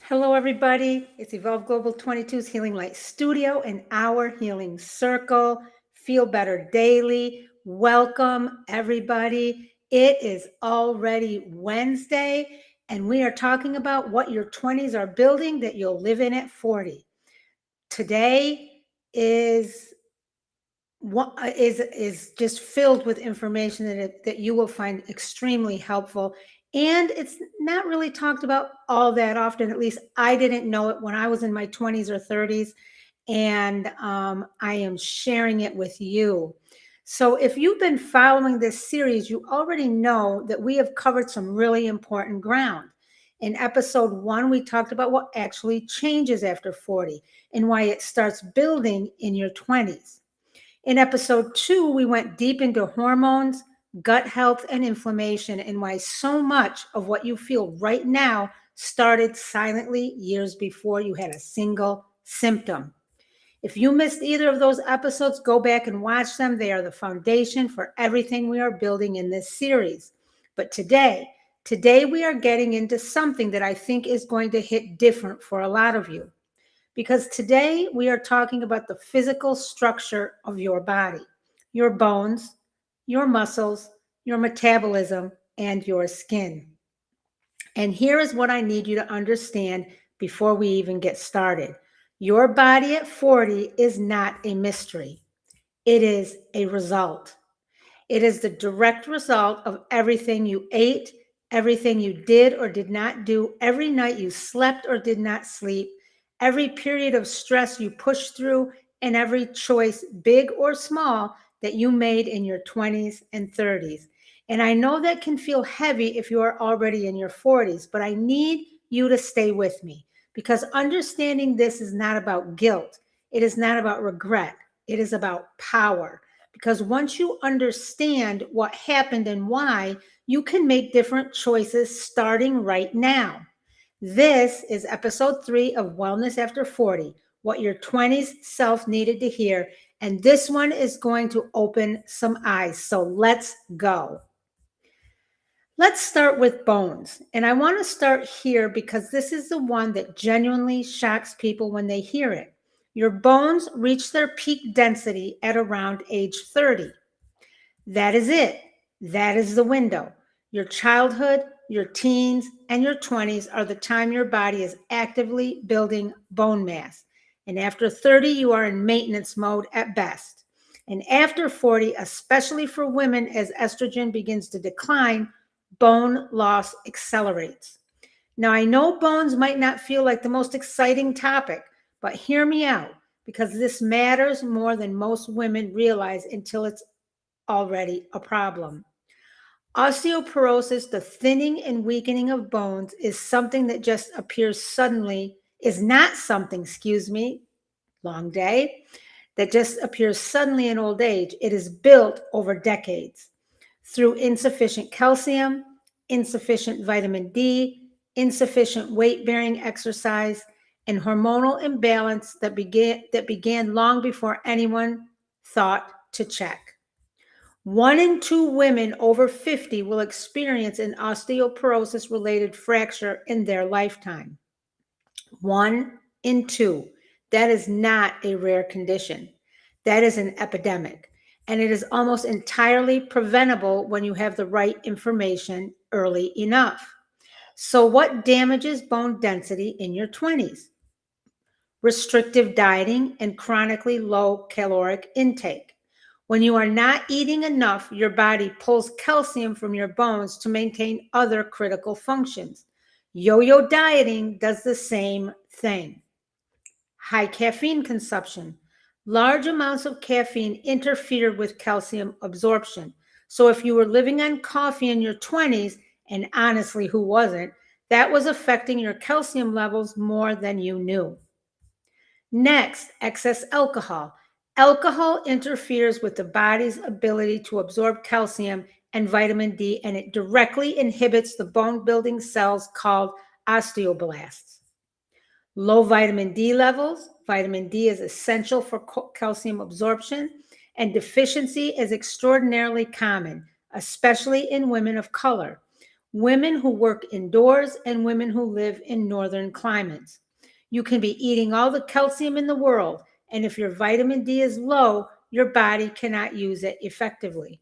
Hello, everybody. It's Evolve Global 22's Healing Light Studio and our Healing Circle. Feel better daily. Welcome, everybody. It is already Wednesday, and we are talking about what your 20s are building that you'll live in at 40. Today is what is just filled with information that you will find extremely helpful, and it's not really talked about all that often. At least I didn't know it when I was in my 20s or 30s, and I am sharing it with you. So if you've been following this series, you already know that we have covered some really important ground. In episode 1, we talked about what actually changes after 40 and why it starts building in your 20s. In episode 2, we went deep into hormones, gut health, and inflammation, and why so much of what you feel right now started silently years before you had a single symptom. If you missed either of those episodes, go back and watch them. They are the foundation for everything we are building in this series. But today we are getting into something that I think is going to hit different for a lot of you, because today we are talking about the physical structure of your body, your bones, your muscles, your metabolism, and your skin. And here is what I need you to understand before we even get started. Your body at 40 is not a mystery. It is a result. It is the direct result of everything you ate, everything you did or did not do, every night you slept or did not sleep, every period of stress you pushed through, and every choice, big or small, that you made in your 20s and 30s. And I know that can feel heavy if you are already in your 40s, but I need you to stay with me, because understanding this is not about guilt. It is not about regret. It is about power. Because once you understand what happened and why, you can make different choices starting right now. This is episode 3 of Wellness After 40, what your 20s self needed to hear. And this one is going to open some eyes. So let's go. Let's start with bones. And I want to start here because this is the one that genuinely shocks people when they hear it. Your bones reach their peak density at around age 30. That is it. That is the window. Your childhood, your teens, and your 20s are the time your body is actively building bone mass. And after 30, you are in maintenance mode at best. And after 40, especially for women, as estrogen begins to decline, bone loss accelerates. Now, I know bones might not feel like the most exciting topic, but hear me out, because this matters more than most women realize until it's already a problem. Osteoporosis, the thinning and weakening of bones, is something that just appears suddenly, is not something, long day, that just appears suddenly in old age. It is built over decades through insufficient calcium, insufficient vitamin D, insufficient weight-bearing exercise, and hormonal imbalance that began long before anyone thought to check. 1 in 2 women over 50 will experience an osteoporosis related fracture in their lifetime. 1 in 2. That is not a rare condition. That is an epidemic. And it is almost entirely preventable when you have the right information early enough. So, what damages bone density in your 20s? Restrictive dieting and chronically low caloric intake. When you are not eating enough, your body pulls calcium from your bones to maintain other critical functions. Yo-yo dieting does the same thing. High caffeine consumption. Large amounts of caffeine interfere with calcium absorption. So if you were living on coffee in your 20s, and honestly, who wasn't, that was affecting your calcium levels more than you knew. Next, excess alcohol. Alcohol interferes with the body's ability to absorb calcium and vitamin D, and it directly inhibits the bone building cells called osteoblasts. Low vitamin D levels. Vitamin D is essential for calcium absorption, and deficiency is extraordinarily common, especially in women of color. women who work indoors, and women who live in northern climates. You can be eating all the calcium in the world, and if your vitamin D is low, your body cannot use it effectively.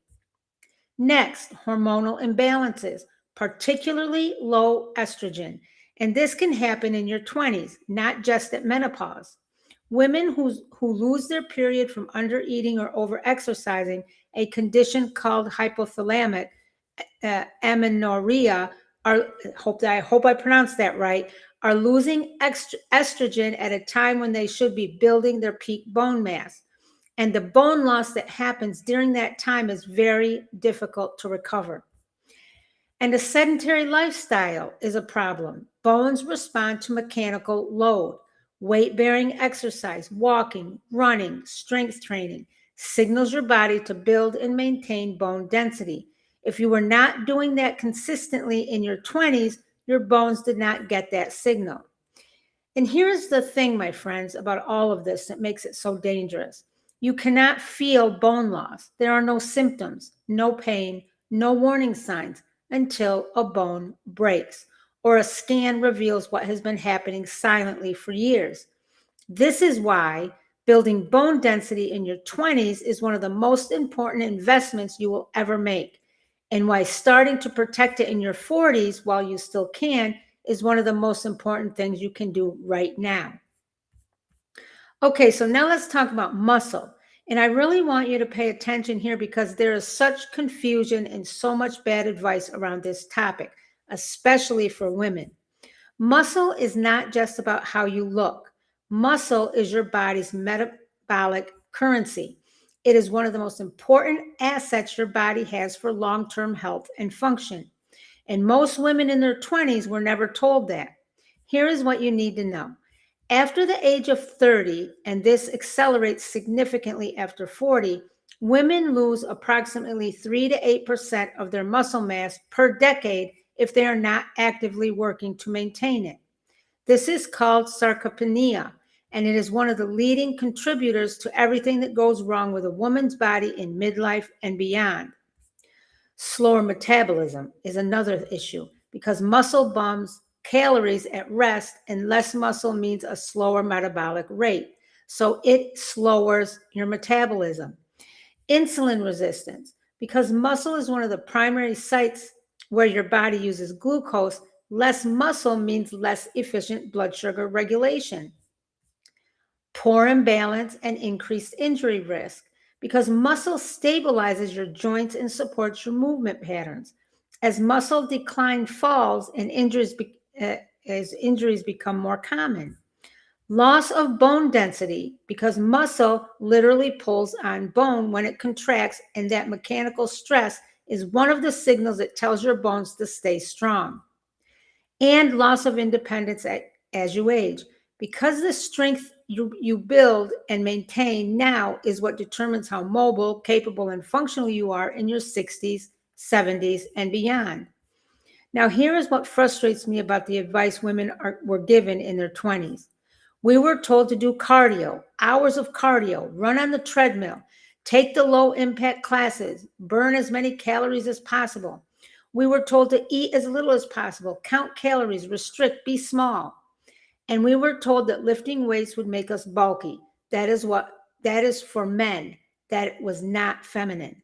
Next, hormonal imbalances, particularly low estrogen. And this can happen in your 20s, not just at menopause. Women who lose their period from undereating or overexercising, a condition called hypothalamic amenorrhea, I hope I pronounced that right, are losing estrogen at a time when they should be building their peak bone mass. And the bone loss that happens during that time is very difficult to recover. And a sedentary lifestyle is a problem. Bones respond to mechanical load. Weight bearing exercise, walking, running, strength training signals your body to build and maintain bone density. If you were not doing that consistently in your 20s, your bones did not get that signal. And here's the thing, my friends, about all of this that makes it so dangerous. You cannot feel bone loss. There are no symptoms, no pain, no warning signs until a bone breaks or a scan reveals what has been happening silently for years. This is why building bone density in your 20s is one of the most important investments you will ever make, and why starting to protect it in your 40s while you still can is one of the most important things you can do right now. Okay, so now let's talk about muscle. And I really want you to pay attention here because there is such confusion and so much bad advice around this topic, especially for women. Muscle is not just about how you look. Muscle is your body's metabolic currency. It is one of the most important assets your body has for long-term health and function. And most women in their 20s were never told that. Here is what you need to know. After the age of 30, and this accelerates significantly after 40, women lose approximately 3 to 8% of their muscle mass per decade if they are not actively working to maintain it. This is called sarcopenia, and it is one of the leading contributors to everything that goes wrong with a woman's body in midlife and beyond. Slower metabolism is another issue because muscle burns calories at rest, and less muscle means a slower metabolic rate. So it lowers your metabolism. Insulin resistance, because muscle is one of the primary sites where your body uses glucose, less muscle means less efficient blood sugar regulation. Poor imbalance and increased injury risk, because muscle stabilizes your joints and supports your movement patterns. As muscle decline falls and as injuries become more common. Loss of bone density, because muscle literally pulls on bone when it contracts, and that mechanical stress is one of the signals that tells your bones to stay strong. And loss of independence as you age, because the strength you build and maintain now is what determines how mobile, capable, and functional you are in your 60s, 70s, and beyond. Now, here is what frustrates me about the advice women were given in their 20s. We were told to do cardio, hours of cardio, run on the treadmill, take the low impact classes, burn as many calories as possible. We were told to eat as little as possible, count calories, restrict, be small. And we were told that lifting weights would make us bulky. That is for men. That was not feminine.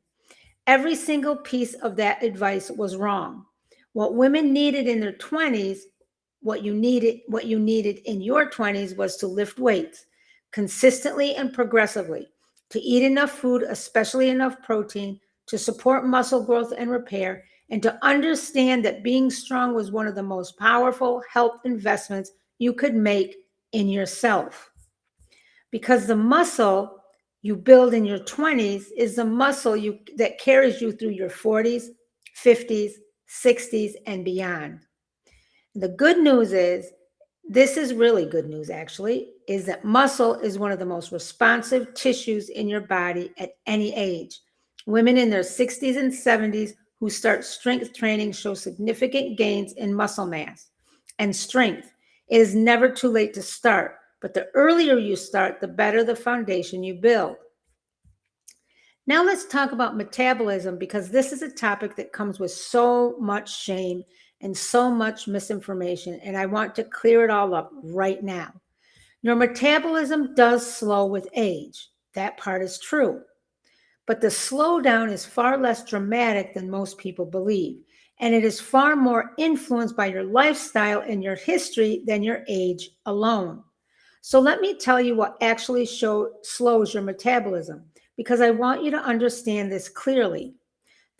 Every single piece of that advice was wrong. What women needed in their 20s, what you needed in your 20s was to lift weights consistently and progressively, to eat enough food, especially enough protein, to support muscle growth and repair, and to understand that being strong was one of the most powerful health investments you could make in yourself. Because the muscle you build in your 20s is the muscle that carries you through your 40s, 50s, 60s, and beyond. The good news is, this is really good news actually, is that muscle is one of the most responsive tissues in your body at any age. Women in their 60s and 70s who start strength training show significant gains in muscle mass and strength. It is never too late to start, but the earlier you start, the better the foundation you build. Now let's talk about metabolism because this is a topic that comes with so much shame and so much misinformation, and I want to clear it all up right now. Your metabolism does slow with age. That part is true. But the slowdown is far less dramatic than most people believe, and it is far more influenced by your lifestyle and your history than your age alone. So let me tell you what actually slows your metabolism, because I want you to understand this clearly.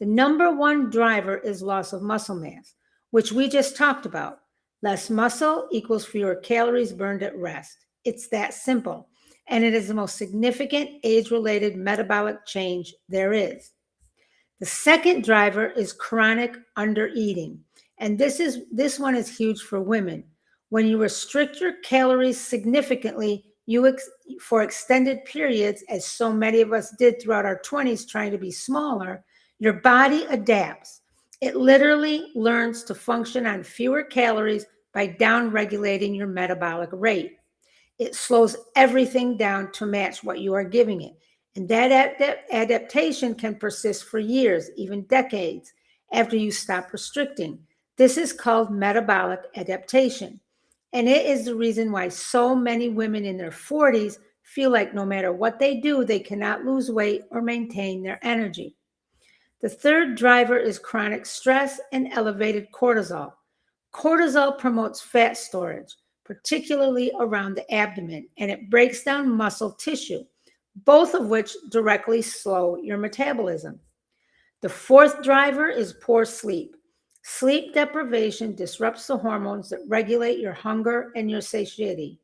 The number one driver is loss of muscle mass, which we just talked about. Less muscle equals fewer calories burned at rest. It's that simple. And it is the most significant age-related metabolic change there is. The second driver is chronic undereating. And this one is huge for women. When you restrict your calories significantly, for extended periods, as so many of us did throughout our 20s trying to be smaller, your body adapts. It literally learns to function on fewer calories by down-regulating your metabolic rate. It slows everything down to match what you are giving it. And that adaptation can persist for years, even decades, after you stop restricting. This is called metabolic adaptation. And it is the reason why so many women in their 40s feel like no matter what they do, they cannot lose weight or maintain their energy. The third driver is chronic stress and elevated cortisol. Cortisol promotes fat storage, particularly around the abdomen, and it breaks down muscle tissue, both of which directly slow your metabolism. The fourth driver is poor sleep. Sleep deprivation disrupts the hormones that regulate your hunger and your satiety.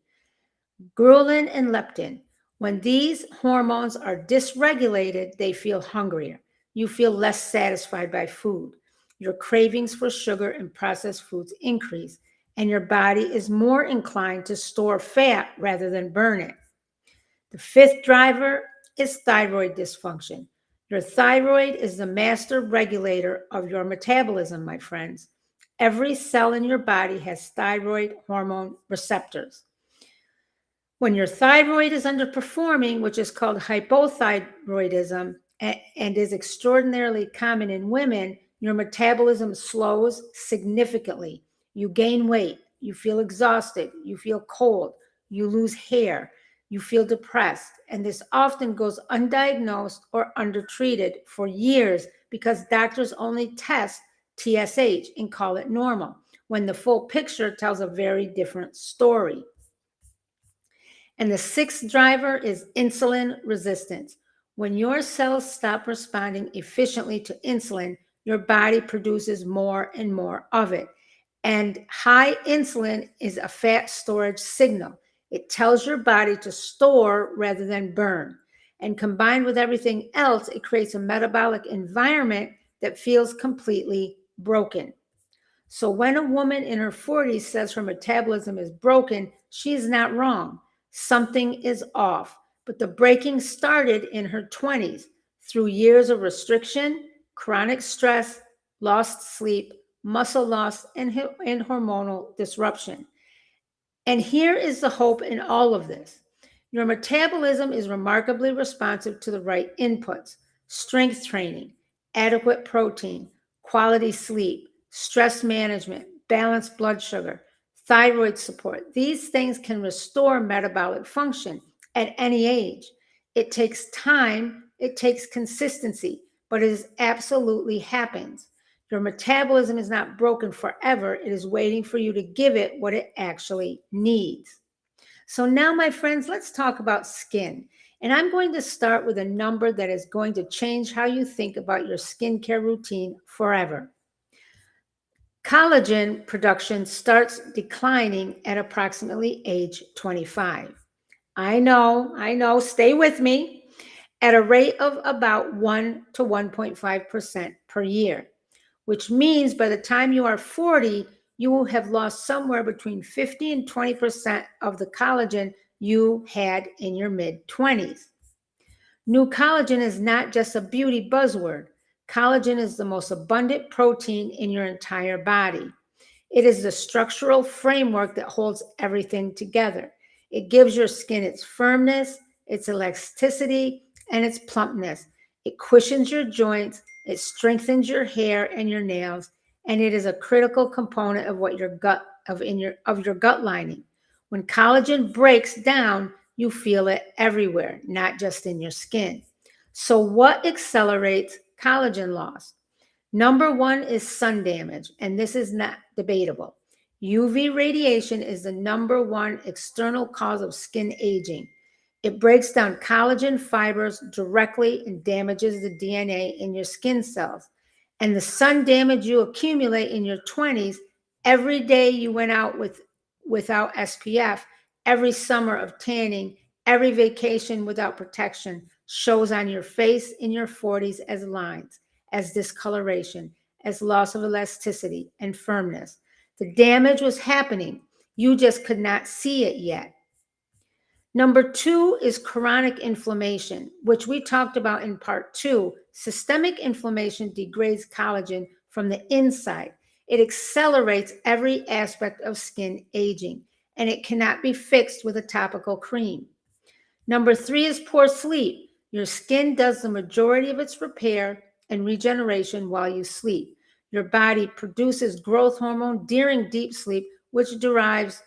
Ghrelin and leptin. When these hormones are dysregulated, they feel hungrier. You feel less satisfied by food. Your cravings for sugar and processed foods increase, and your body is more inclined to store fat rather than burn it. The fifth driver is thyroid dysfunction. Your thyroid is the master regulator of your metabolism, my friends. Every cell in your body has thyroid hormone receptors. When your thyroid is underperforming, which is called hypothyroidism and is extraordinarily common in women, your metabolism slows significantly. You gain weight, you feel exhausted, you feel cold, you lose hair, you feel depressed, and this often goes undiagnosed or undertreated for years because doctors only test TSH and call it normal, when the full picture tells a very different story. And the sixth driver is insulin resistance. When your cells stop responding efficiently to insulin, your body produces more and more of it. And high insulin is a fat storage signal. It tells your body to store rather than burn. And combined with everything else, it creates a metabolic environment that feels completely broken. So when a woman in her 40s says her metabolism is broken, she's not wrong. Something is off. But the breaking started in her 20s through years of restriction, chronic stress, lost sleep, muscle loss, and hormonal disruption. And here is the hope in all of this. Your metabolism is remarkably responsive to the right inputs: strength training, adequate protein, quality sleep, stress management, balanced blood sugar, thyroid support. These things can restore metabolic function at any age. It takes time, it takes consistency, but it absolutely happens. Your metabolism is not broken forever. It is waiting for you to give it what it actually needs. So now, my friends, let's talk about skin. And I'm going to start with a number that is going to change how you think about your skincare routine forever. Collagen production starts declining at approximately age 25. I know, stay with me, at a rate of about 1 to 1.5% per year, which means by the time you are 40, you will have lost somewhere between 50 and 20% of the collagen you had in your mid-20s. New collagen is not just a beauty buzzword. Collagen is the most abundant protein in your entire body. It is the structural framework that holds everything together. It gives your skin its firmness, its elasticity, and its plumpness. It cushions your joints, it strengthens your hair and your nails, and it is a critical component of what your gut of your gut lining. When collagen breaks down, you feel it everywhere, not just in your skin. So what accelerates collagen loss? Number one is sun damage, and this is not debatable. UV radiation is the number one external cause of skin aging. It breaks down collagen fibers directly and damages the DNA in your skin cells. And the sun damage you accumulate in your 20s, every day you went out without SPF, every summer of tanning, every vacation without protection shows on your face in your 40s as lines, as discoloration, as loss of elasticity and firmness. The damage was happening. You just could not see it yet. Number two is chronic inflammation, which we talked about in part 2. Systemic inflammation degrades collagen from the inside. It accelerates every aspect of skin aging, and it cannot be fixed with a topical cream. Number 3 is poor sleep. Your skin does the majority of its repair and regeneration while you sleep. Your body produces growth hormone during deep sleep, which drives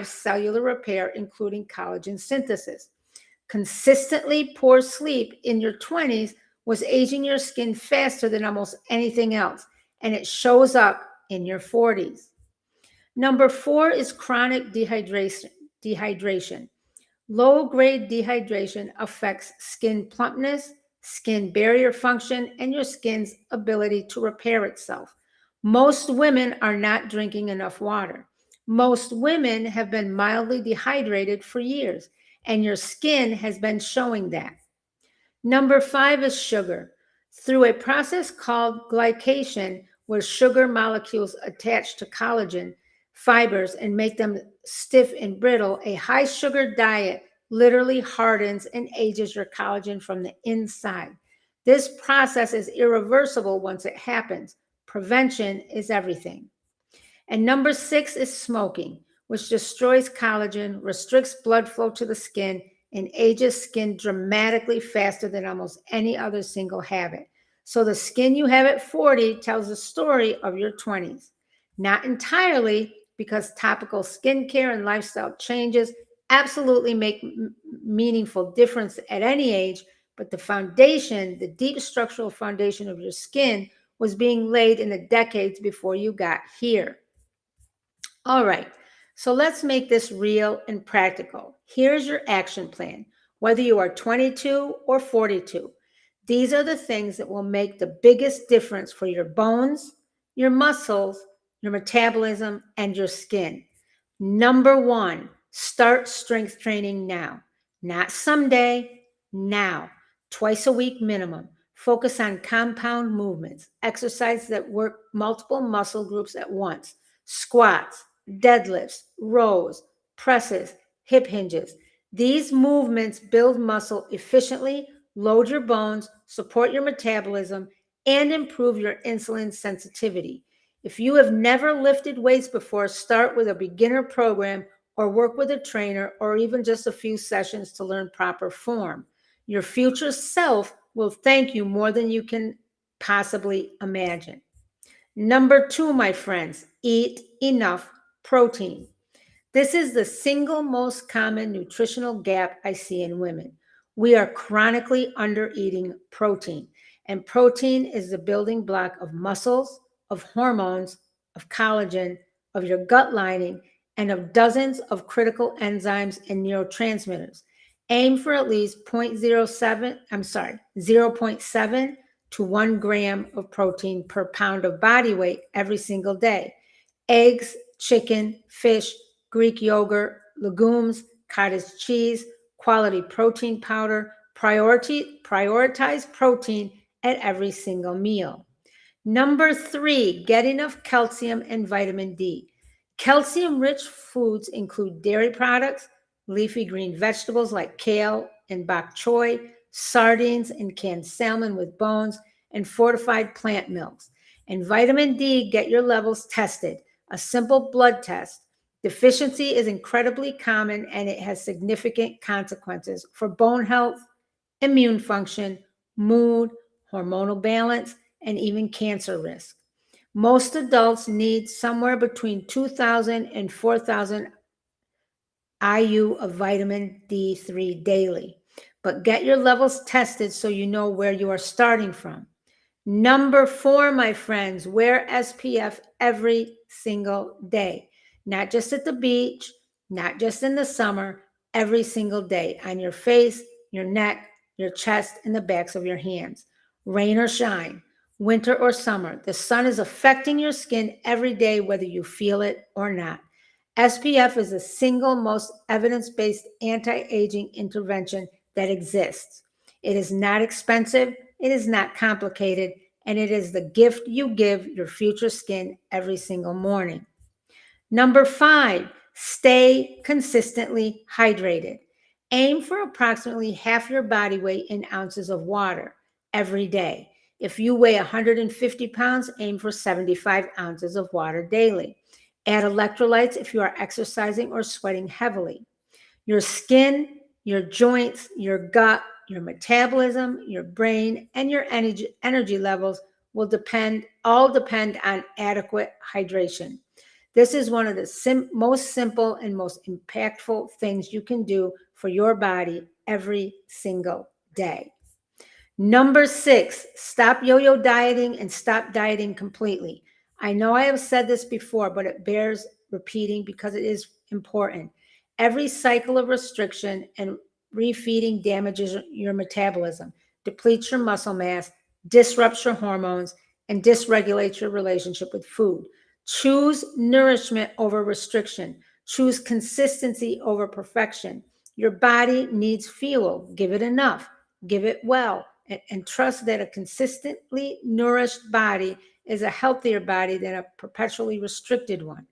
cellular repair, including collagen synthesis. Consistently poor sleep in your 20s was aging your skin faster than almost anything else, and it shows up in your 40s. Number 4 is chronic dehydration. Low-grade dehydration affects skin plumpness, skin barrier function, and your skin's ability to repair itself. Most women are not drinking enough water. Most women have been mildly dehydrated for years, and your skin has been showing that. Number 5 is sugar. Through a process called glycation, where sugar molecules attach to collagen fibers and make them stiff and brittle, a high sugar diet literally hardens and ages your collagen from the inside. This process is irreversible once it happens. Prevention is everything. And number 6 is smoking, which destroys collagen, restricts blood flow to the skin, and ages skin dramatically faster than almost any other single habit. So the skin you have at 40 tells the story of your 20s. Not entirely, because topical skincare and lifestyle changes absolutely make meaningful difference at any age, but the foundation, the deep structural foundation of your skin was being laid in the decades before you got here. All right, so let's make this real and practical. Here's your action plan, whether you are 22 or 42. These are the things that will make the biggest difference for your bones, your muscles, your metabolism, and your skin. Number 1, start strength training now. Not someday, now. Twice a week minimum. Focus on compound movements, exercises that work multiple muscle groups at once. Squats, deadlifts, rows, presses, hip hinges. These movements build muscle efficiently, load your bones, support your metabolism, and improve your insulin sensitivity. If you have never lifted weights before, start with a beginner program or work with a trainer or even just a few sessions to learn proper form. Your future self will thank you more than you can possibly imagine. Number 2, my friends, eat enough protein. This is the single most common nutritional gap I see in women. We are chronically under-eating protein, and protein is the building block of muscles, of hormones, of collagen, of your gut lining, and of dozens of critical enzymes and neurotransmitters. Aim for at least 0.7 to 1 gram of protein per pound of body weight every single day. Eggs, chicken, fish, Greek yogurt, legumes, cottage cheese, quality protein powder. Prioritize protein at every single meal. Number 3, get enough calcium and vitamin D. Calcium-rich foods include dairy products, leafy green vegetables like kale and bok choy, sardines and canned salmon with bones, and fortified plant milks. And vitamin D, get your levels tested. A simple blood test. Deficiency is incredibly common and it has significant consequences for bone health, immune function, mood, hormonal balance, and even cancer risk. Most adults need somewhere between 2,000 and 4,000 IU of vitamin D3 daily. But get your levels tested so you know where you are starting from. Number 4, my friends, wear SPF every single day, not just at the beach, not just in the summer, every single day on your face, your neck, your chest, and the backs of your hands. Rain or shine, winter or summer, the sun is affecting your skin every day, whether you feel it or not. SPF is the single most evidence-based anti-aging intervention that exists. It is not expensive, it is not complicated, and it is the gift you give your future skin every single morning. Number 5, stay consistently hydrated. Aim for approximately half your body weight in ounces of water every day. If you weigh 150 pounds, aim for 75 ounces of water daily. Add electrolytes if you are exercising or sweating heavily. Your skin, your joints, your gut, your metabolism, your brain, and your energy levels will all depend on adequate hydration. This is one of the most simple and most impactful things you can do for your body every single day. Number 6, stop yo-yo dieting and stop dieting completely. I know I have said this before, but it bears repeating because it is important. Every cycle of restriction and refeeding damages your metabolism, depletes your muscle mass, disrupts your hormones, and dysregulates your relationship with food. Choose nourishment over restriction. Choose consistency over perfection. Your body needs fuel. Give it enough. Give it well. And trust that a consistently nourished body is a healthier body than a perpetually restricted one.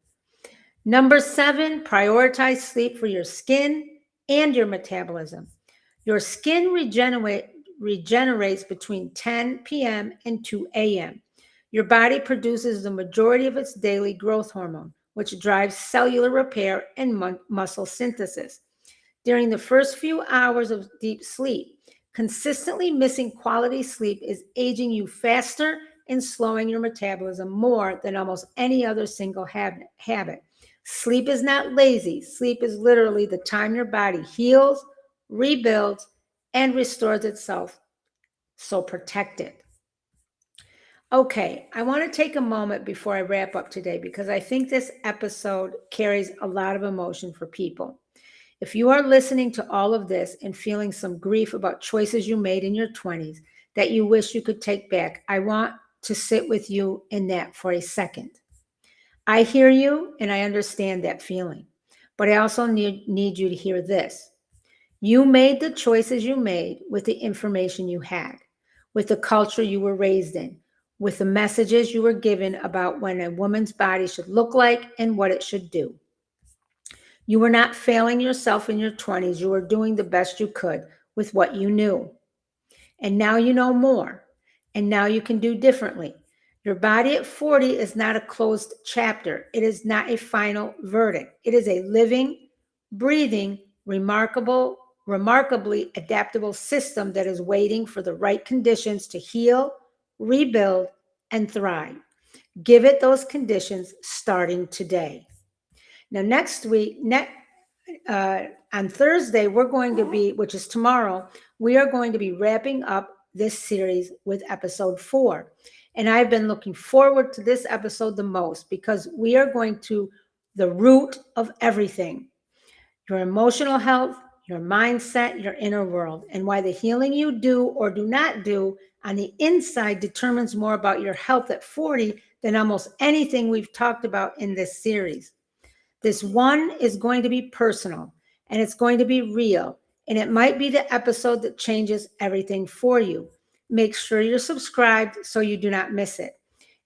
Number 7, prioritize sleep for your skin and your metabolism. Your skin regenerates between 10 p.m. and 2 a.m. Your body produces the majority of its daily growth hormone, which drives cellular repair and muscle synthesis. During the first few hours of deep sleep, consistently missing quality sleep is aging you faster and slowing your metabolism more than almost any other single habit. Sleep is not lazy. Sleep is literally the time your body heals, rebuilds, and restores itself. So protect it. Okay, I want to take a moment before I wrap up today because I think this episode carries a lot of emotion for people. If you are listening to all of this and feeling some grief about choices you made in your 20s that you wish you could take back, I want to sit with you in that for a second. I hear you and I understand that feeling, but I also need you to hear this. You made the choices you made with the information you had, with the culture you were raised in, with the messages you were given about when a woman's body should look like and what it should do. You were not failing yourself in your 20s. You were doing the best you could with what you knew. And now you know more. And now you can do differently. Your body at 40 is not a closed chapter. It is not a final verdict. It is a living, breathing, remarkably adaptable system that is waiting for the right conditions to heal, rebuild, and thrive. Give it those conditions starting today. Now, next week, on Thursday, we're going to be, which is tomorrow, we are going to be wrapping up this series with episode 4. And I've been looking forward to this episode the most because we are going to the root of everything: your emotional health, your mindset, your inner world, and why the healing you do or do not do on the inside determines more about your health at 40 than almost anything we've talked about in this series. This one is going to be personal and it's going to be real, and it might be the episode that changes everything for you. Make sure you're subscribed so you do not miss it.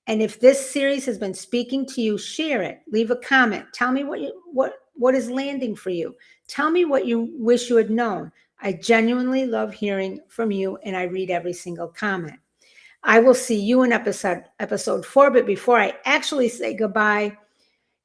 And if this series has been speaking to you, share it. Leave a comment. Tell me what is landing for you. Tell me what you wish you had known. I genuinely love hearing from you, and I read every single comment. I will see you in episode 4, but before I actually say goodbye,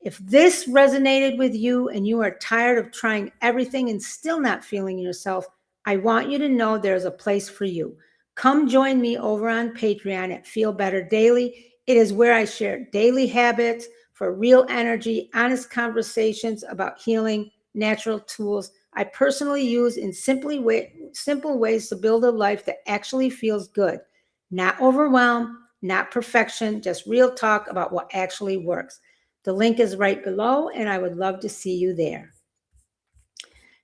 if this resonated with you and you are tired of trying everything and still not feeling yourself, I want you to know there's a place for you. Come join me over on Patreon at Feel Better Daily. It is where I share daily habits for real energy, honest conversations about healing, natural tools I personally use in simple ways to build a life that actually feels good. Not overwhelmed, not perfection, just real talk about what actually works. The link is right below, and I would love to see you there.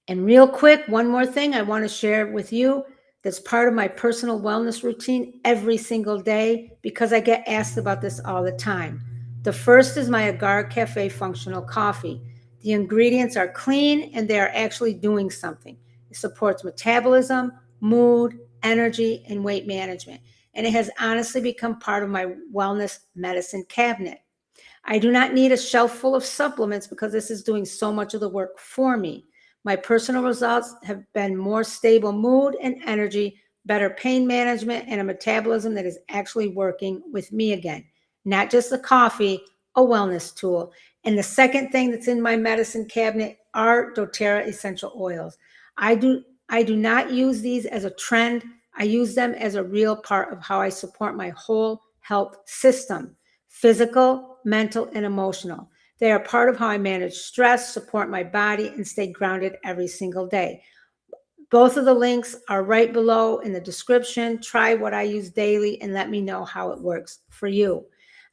And real quick, one more thing I want to share with you that's part of my personal wellness routine every single day because I get asked about this all the time. The first is my Agar Cafe functional coffee. The ingredients are clean and they are actually doing something. It supports metabolism, mood, energy, and weight management. And it has honestly become part of my wellness medicine cabinet. I do not need a shelf full of supplements because this is doing so much of the work for me. My personal results have been more stable mood and energy, better pain management, and a metabolism that is actually working with me again. Not just the coffee, a wellness tool. And the second thing that's in my medicine cabinet are doTERRA essential oils. I do not use these as a trend. I use them as a real part of how I support my whole health system. Physical, mental, and emotional. They are part of how I manage stress, support my body, and stay grounded every single day. Both of the links are right below in the description. Try what I use daily and let me know how it works for you.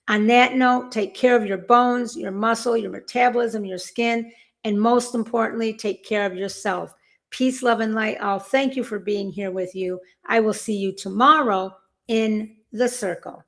On that note, take care of your bones, your muscle, your metabolism, your skin, and most importantly, take care of yourself. Peace, love, and light all. Thank you for being here with you. I will see you tomorrow in the circle.